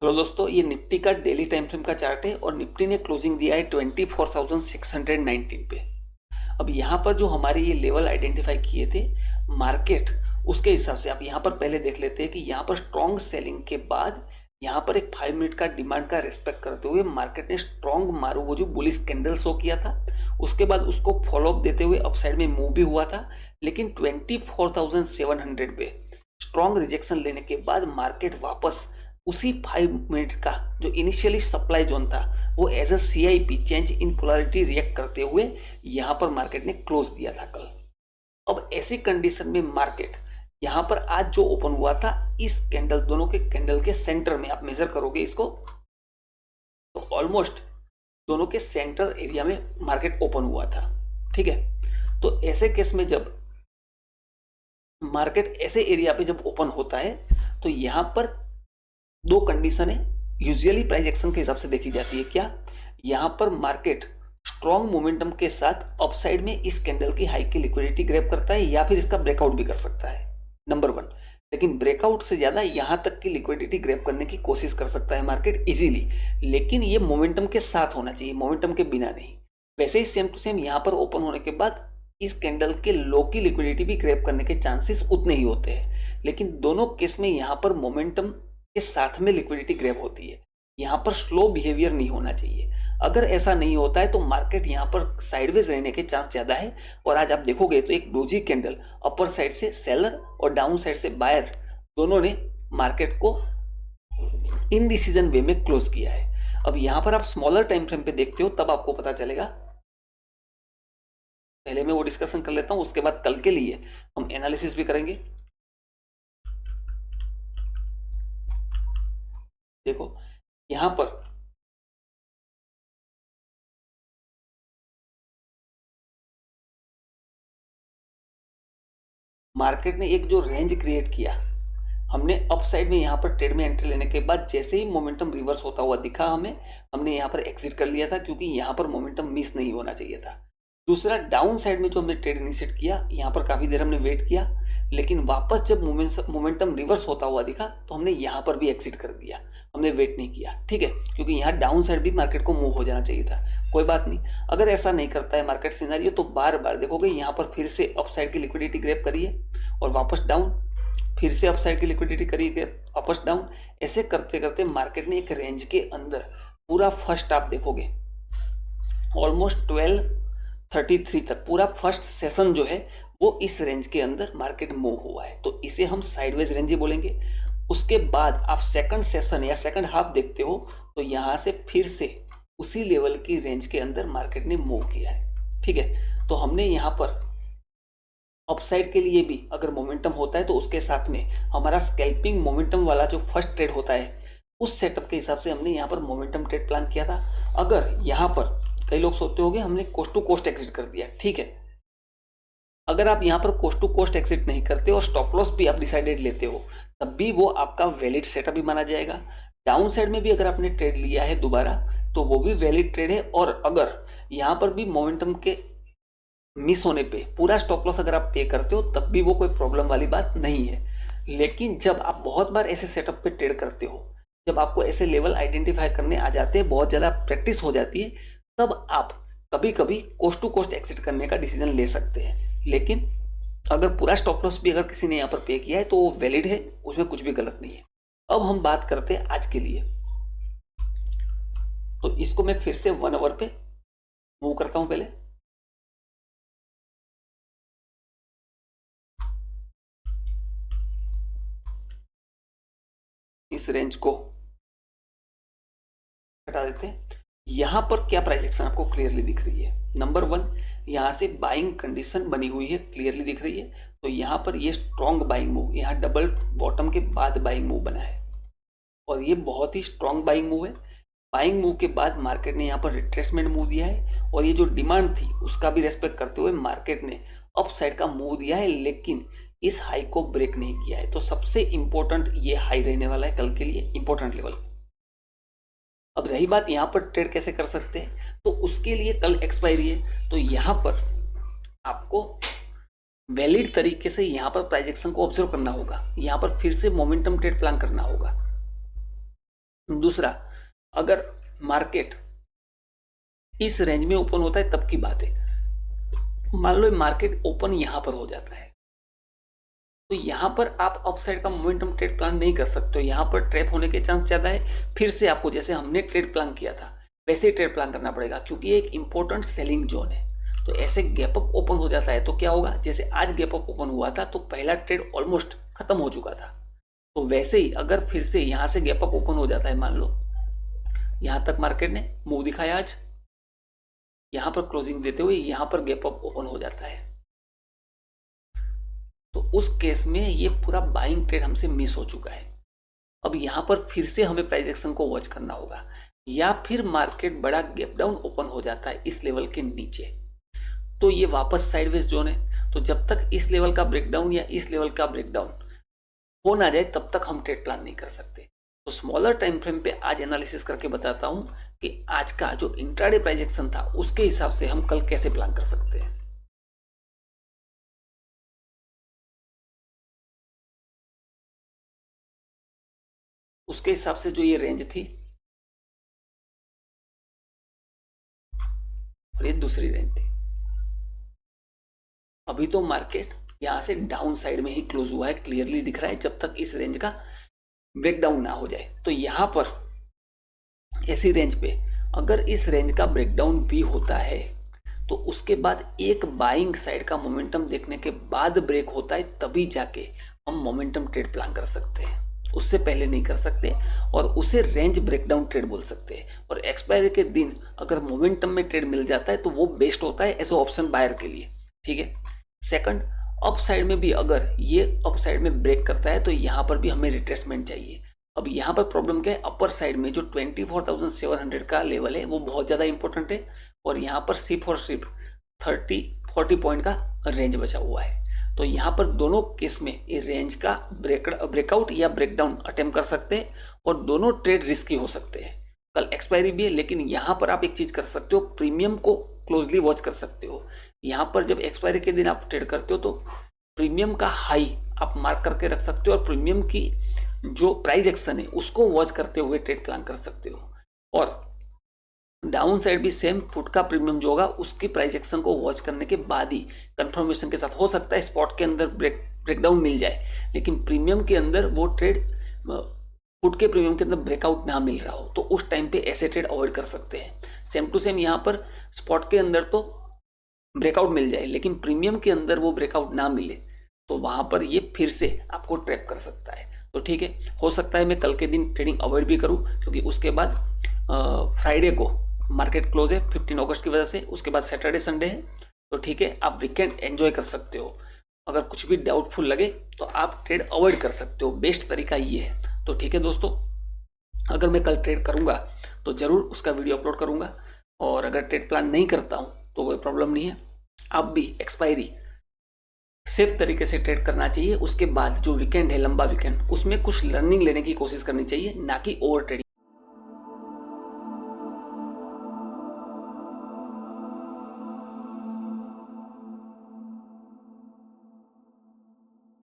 तो दोस्तों ये निफ्टी का डेली टाइम फ्रेम का चार्ट है और निफ्टी ने क्लोजिंग दिया है 24,619 पे। अब यहाँ पर जो हमारे ये लेवल आइडेंटिफाई किए थे मार्केट, उसके हिसाब से आप यहाँ पर पहले देख लेते हैं कि यहाँ पर स्ट्रॉन्ग सेलिंग के बाद यहाँ पर एक 5 मिनट का डिमांड का रेस्पेक्ट करते हुए मार्केट ने स्ट्रॉन्ग मारू वो जो बुलिश कैंडल शो किया था, उसके बाद उसको फॉलो अप देते हुए अपसाइड में मूव भी हुआ था। लेकिन 24,700 पे स्ट्रॉन्ग रिजेक्शन लेने के बाद मार्केट वापस उसी 5 मिनट का जो इनिशियली सप्लाई जोन था वो as a CIP change in polarity react करते हुए यहाँ पर मार्केट ने क्लोज दिया था कल। अब ऐसी कंडीशन में मार्केट यहाँ पर आज जो ओपन हुआ था इस कैंडल, दोनों के कैंडल के सेंटर में आप मेजर करोगे इसको तो ऑलमोस्ट दोनों के सेंटर एरिया में मार्केट ओपन हुआ था। ठीक है, तो ऐसे केस में जब मार्केट ऐसे एरिया पे जब ओपन होता है तो यहाँ पर दो कंडीशन है यूजुअली प्राइस एक्शन के हिसाब से देखी जाती है। क्या, यहाँ पर मार्केट स्ट्रॉन्ग मोमेंटम के साथ अपसाइड में इस कैंडल की हाई की लिक्विडिटी ग्रैब करता है या फिर इसका ब्रेकआउट भी कर सकता है, नंबर 1। लेकिन ब्रेकआउट से ज्यादा यहां तक की लिक्विडिटी ग्रैब करने की कोशिश कर सकता है मार्केट इजीली, लेकिन ये मोमेंटम के साथ होना चाहिए, मोमेंटम के बिना नहीं। वैसे ही सेम टू सेम यहाँ पर ओपन होने के बाद इस कैंडल के लो की लिक्विडिटी भी ग्रैब करने के चांसेस उतने ही होते हैं, लेकिन दोनों केस में यहाँ पर मोमेंटम के साथ में लिक्विडिटी ग्रैब होती है। यहाँ पर स्लो बिहेवियर नहीं होना चाहिए। अगर ऐसा नहीं होता है तो मार्केट यहाँ पर साइडवेज रहने के चांस ज्यादा है। और आज आप देखोगे तो एक डोजी कैंडल अपर साइड से सेलर और डाउन साइड से बायर दोनों ने मार्केट को इनडिसीजन वे में क्लोज किया है। अब यहाँ पर आप स्मॉलर टाइम फ्रेम पे देखते हो तब आपको पता चलेगा। पहले मैं वो डिस्कशन कर लेता हूं, उसके बाद कल के लिए हम एनालिसिस भी करेंगे। देखो यहां पर मार्केट ने एक जो रेंज क्रिएट किया, हमने अप साइड में यहाँ पर ट्रेड में एंट्री लेने के बाद जैसे ही मोमेंटम रिवर्स होता हुआ दिखा हमें, हमने यहाँ पर एग्जिट कर लिया था क्योंकि यहाँ पर मोमेंटम मिस नहीं होना चाहिए था। दूसरा, डाउन साइड में जो हमने ट्रेड इनिशिएट किया यहाँ पर काफी देर हमने वेट किया, लेकिन वापस जब मोमेंटम रिवर्स होता हुआ दिखा तो हमने यहाँ पर भी एग्जिट कर दिया, हमने वेट नहीं किया। ठीक है, क्योंकि यहाँ डाउन साइड भी मार्केट को मूव हो जाना चाहिए था। कोई बात नहीं, अगर ऐसा नहीं करता है मार्केट सिनेरियो तो बार बार देखोगे यहाँ पर फिर से अप साइड की लिक्विडिटी ग्रैब करिए और वापस डाउन, फिर से अपसाइड की लिक्विडिटी करिए वापस डाउन। ऐसे करते करते मार्केट ने एक रेंज के अंदर पूरा फर्स्ट आप देखोगे ऑलमोस्ट 1233 तक पूरा फर्स्ट सेशन जो है वो इस रेंज के अंदर मार्केट मूव हुआ है, तो इसे हम साइडवेज रेंज ही बोलेंगे। उसके बाद आप सेकंड सेशन या सेकंड हाफ देखते हो तो यहां से फिर से उसी लेवल की रेंज के अंदर मार्केट ने मूव किया है। ठीक है, तो हमने यहाँ पर अपसाइड के लिए भी अगर मोमेंटम होता है तो उसके साथ में हमारा स्कैल्पिंग मोमेंटम वाला जो फर्स्ट ट्रेड होता है उस सेटअप के हिसाब से हमने यहाँ पर मोमेंटम ट्रेड प्लान किया था। अगर यहाँ पर कई लोग सोचते होंगे हमने कोस्ट टू कोस्ट एग्जिट कर दिया, ठीक है, अगर आप यहाँ पर कोस्ट टू कोस्ट एग्जिट नहीं करते और स्टॉप लॉस भी आप डिसाइडेड लेते हो तब भी वो आपका वैलिड सेटअप भी माना जाएगा। डाउन साइड में भी अगर आपने ट्रेड लिया है दोबारा तो वो भी वैलिड ट्रेड है। और अगर यहाँ पर भी मोमेंटम के मिस होने पे पूरा स्टॉप लॉस अगर आप पे करते हो तब भी वो कोई प्रॉब्लम वाली बात नहीं है। लेकिन जब आप बहुत बार ऐसे सेटअप पे ट्रेड करते हो, जब आपको ऐसे लेवल आइडेंटिफाई करने आ जाते हैं, बहुत ज़्यादा प्रैक्टिस हो जाती है, तब आप कभी कभी कोस्ट टू कोस्ट एग्जिट करने का डिसीजन ले सकते हैं। लेकिन अगर पूरा स्टॉप लॉस भी अगर किसी ने यहाँ पर पे किया है तो वो वैलिड है, उसमें कुछ भी गलत नहीं है। अब हम बात करते हैं आज के लिए, तो इसको मैं फिर से 1 आवर पे मूव करता हूं। पहले इस रेंज को हटा देते हैं। यहां पर क्या प्राइस एक्शन आपको क्लियरली दिख रही है? नंबर 1, यहां से बाइंग कंडीशन बनी हुई है, क्लियरली दिख रही है। तो यहां पर ये स्ट्रॉन्ग बाइंग मूव, यहाँ डबल बॉटम के बाद बाइंग मूव बना है और ये बहुत ही स्ट्रॉन्ग बाइंग मूव है। बाइंग मूव के बाद मार्केट ने यहाँ पर रिट्रेसमेंट मूव दिया है और ये जो डिमांड थी उसका भी रेस्पेक्ट करते हुए मार्केट ने अप साइड का मूव दिया है, लेकिन इस हाई को ब्रेक नहीं किया है। तो सबसे इंपॉर्टेंट ये हाई रहने वाला है कल के लिए, इंपॉर्टेंट लेवल। अब रही बात यहाँ पर ट्रेड कैसे कर सकते हैं, तो उसके लिए कल एक्सपायरी है, तो यहाँ पर आपको वैलिड तरीके से यहाँ पर प्राइस एक्शन को ऑब्जर्व करना होगा। यहाँ पर फिर से मोमेंटम ट्रेड प्लान करना होगा। दूसरा, अगर मार्केट इस रेंज में ओपन होता है तब की बात है। मान लो मार्केट ओपन यहां पर हो जाता है, तो यहां पर आप अपसाइड का मोमेंटम ट्रेड प्लान नहीं कर सकते हो, यहां पर ट्रैप होने के चांस ज्यादा है। फिर से आपको जैसे हमने ट्रेड प्लान किया था वैसे ही ट्रेड प्लान करना पड़ेगा, क्योंकि ये एक इंपॉर्टेंट सेलिंग जोन है। तो ऐसे गैप अप ओपन हो जाता है तो क्या होगा, जैसे आज गैप अप ओपन हुआ था तो पहला ट्रेड ऑलमोस्ट खत्म हो चुका था। तो वैसे ही अगर फिर से यहां से गैप अप ओपन हो जाता है, मान लो यहां तक मार्केट ने मूव दिखाया आज, यहां पर क्लोजिंग देते हुए यहां पर गैप अप ओपन हो जाता है, तो उस केस में ये पूरा बाइंग ट्रेड हमसे मिस हो चुका है। अब यहां पर फिर से हमें प्राइस एक्शन को वॉच करना होगा, या फिर मार्केट बड़ा गैप डाउन ओपन हो जाता है इस लेवल के नीचे, तो ये वापस साइडवेज जोन है। तो जब तक इस लेवल का ब्रेकडाउन या इस लेवल का ब्रेकडाउन हो ना जाए तब तक हम ट्रेड प्लान नहीं कर सकते। तो स्मॉलर टाइम फ्रेम पे आज एनालिसिस करके बताता हूं कि आज का जो इंट्राडे प्राइस एक्शन था उसके हिसाब से हम कल कैसे प्लान कर सकते हैं। उसके हिसाब से जो ये रेंज थी और ये दूसरी रेंज थी, अभी तो मार्केट यहां से डाउन साइड में ही क्लोज हुआ है, क्लियरली दिख रहा है, जब तक इस रेंज का ब्रेकडाउन ना हो जाए। तो यहां पर ऐसी रेंज पे अगर इस रेंज का ब्रेकडाउन भी होता है तो उसके बाद एक बाइंग साइड का मोमेंटम देखने के बाद ब्रेक होता है, तभी जाके हम मोमेंटम ट्रेड प्लान कर सकते हैं, उससे पहले नहीं कर सकते। और उसे रेंज ब्रेकडाउन ट्रेड बोल सकते हैं। और एक्सपायरी के दिन अगर मोमेंटम में ट्रेड मिल जाता है तो वो बेस्ट होता है एज ऑप्शन बायर के लिए, ठीक है। सेकंड, अप साइड में भी अगर ये अप साइड में ब्रेक करता है तो यहाँ पर भी हमें रिट्रेसमेंट चाहिए। अब यहाँ पर प्रॉब्लम क्या है, अपर साइड में जो 24,700 का लेवल है वो बहुत ज़्यादा इंपॉर्टेंट है, और यहाँ पर सिर्फ और सिर्फ 30-40 पॉइंट का रेंज बचा हुआ है। तो यहाँ पर दोनों केस में ये रेंज का ब्रेकआउट या ब्रेकडाउन अटेम्प्ट कर सकते हैं, और दोनों ट्रेड रिस्की हो सकते हैं। कल एक्सपायरी भी है, लेकिन यहाँ पर आप एक चीज कर सकते हो, प्रीमियम को क्लोजली वॉच कर सकते हो। यहाँ पर जब एक्सपायरी के दिन आप ट्रेड करते हो तो प्रीमियम का हाई आप मार्क करके रख सकते हो, और प्रीमियम की जो प्राइस एक्शन है उसको वॉच करते हुए ट्रेड प्लान कर सकते हो। और डाउन साइड भी सेम, पुट का प्रीमियम जो होगा उसकी प्राइस एक्शन को वॉच करने के बाद ही कंफर्मेशन के साथ, हो सकता है स्पॉट के अंदर ब्रेकडाउन मिल जाए, लेकिन प्रीमियम के अंदर वो ट्रेड पुट के प्रीमियम के अंदर ब्रेकआउट ना मिल रहा हो, तो उस टाइम पे ऐसे ट्रेड अवॉइड कर सकते हैं। सेम टू सेम यहाँ पर स्पॉट के अंदर तो ब्रेकआउट मिल जाए, लेकिन प्रीमियम के अंदर वो ब्रेकआउट ना मिले, तो वहां पर ये फिर से आपको ट्रैप कर सकता है। तो ठीक है, हो सकता है मैं कल के दिन ट्रेडिंग अवॉइड भी करूं, क्योंकि उसके बाद फ्राइडे को मार्केट क्लोज है 15 अगस्त की वजह से, उसके बाद सैटरडे संडे है। तो ठीक है, आप वीकेंड एंजॉय कर सकते हो। अगर कुछ भी डाउटफुल लगे तो आप ट्रेड अवॉइड कर सकते हो, बेस्ट तरीका ये है। तो ठीक है दोस्तों, अगर मैं कल ट्रेड करूंगा तो जरूर उसका वीडियो अपलोड करूंगा, और अगर ट्रेड प्लान नहीं करता हूं तो कोई प्रॉब्लम नहीं है। आप भी एक्सपायरी सेफ तरीके से ट्रेड करना चाहिए। उसके बाद जो वीकेंड है, लंबा वीकेंड, उसमें कुछ लर्निंग लेने की कोशिश करनी चाहिए, ना कि ओवर ट्रेडिंग।